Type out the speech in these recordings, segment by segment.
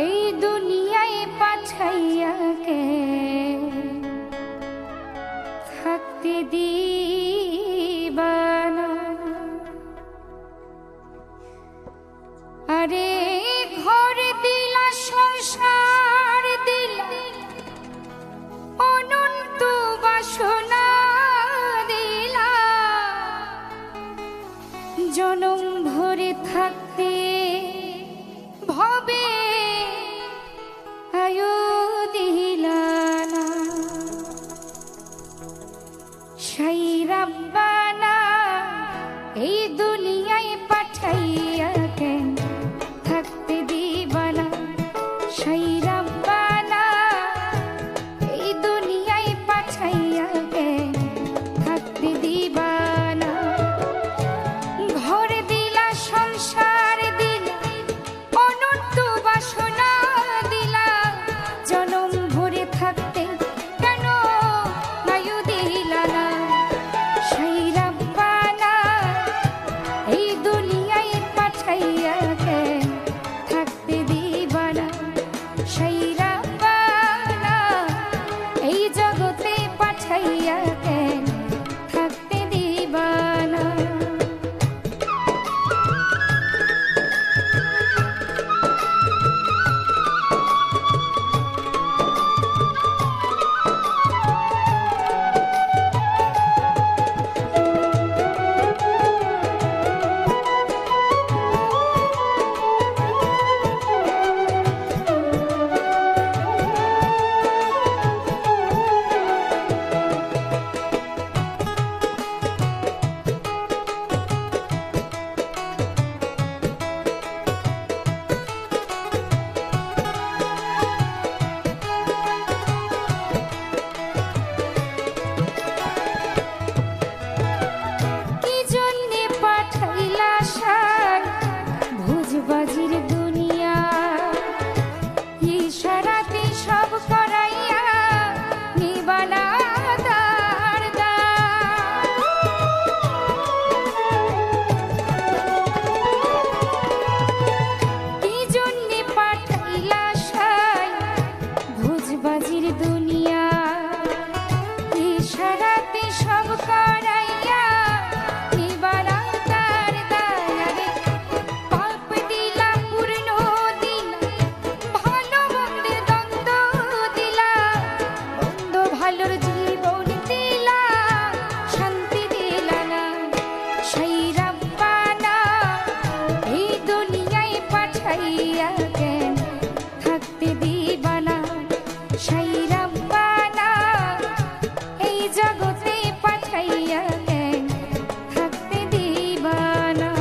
এই দুনিয়ায় পাঠাইয়া কে থাকতে দিবানা। আরে ঘর দিলা, সংসার দিলা, অনন্ত বাসনা দিলা, জনম ভরে থাকতে ভবে আয়ু দিলা না। সেই রব্বানা এই দুনিয়ায় পাঠাইয়া কেন থাকতে দিবানা। সেই রব্বানা এই দুনিয়ায় পাঠাইয়া কেন থাকতে দিবানা। ঘর দিলা, সংসার দিলা, অনন্ত বাসনা দিলা, জনম ভরে থাকতে কেন আয়ু দিলা না। সেই রব্বানা এই দুনিয়ায় পাঠাইয়া কেন থাকতে দিবানা। সেই রব্বানা এই জগতে পাঠাইয়া কেন থাকতে দিবানা। বাজির দুনিয়া ইশারাতে সব করাইয়া নিবানা দার দার। কি জন্যে পাঠাইলা সাই ভোজবাজির দুনিয়া ইশারাতে সব করাইয়া নিবানা দার দার। ভালোর জীবন দিলা, শান্তি দিলা না। সেই রব্বানা এই দুনিয়ায় পাঠাইয়া কেন থাকতে দিবানা। সেই রব্বানা এই জগতে পাঠাইয়া কেন থাকতে দিবানা।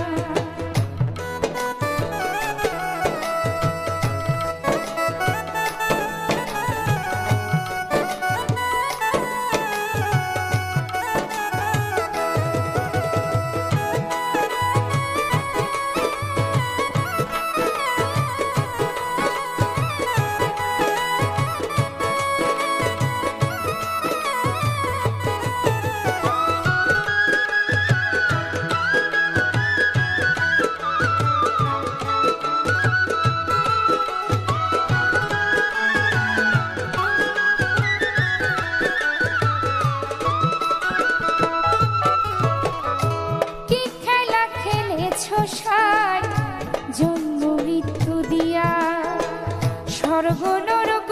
জন্ম মৃত্যু দিয়া স্বর্গ নরক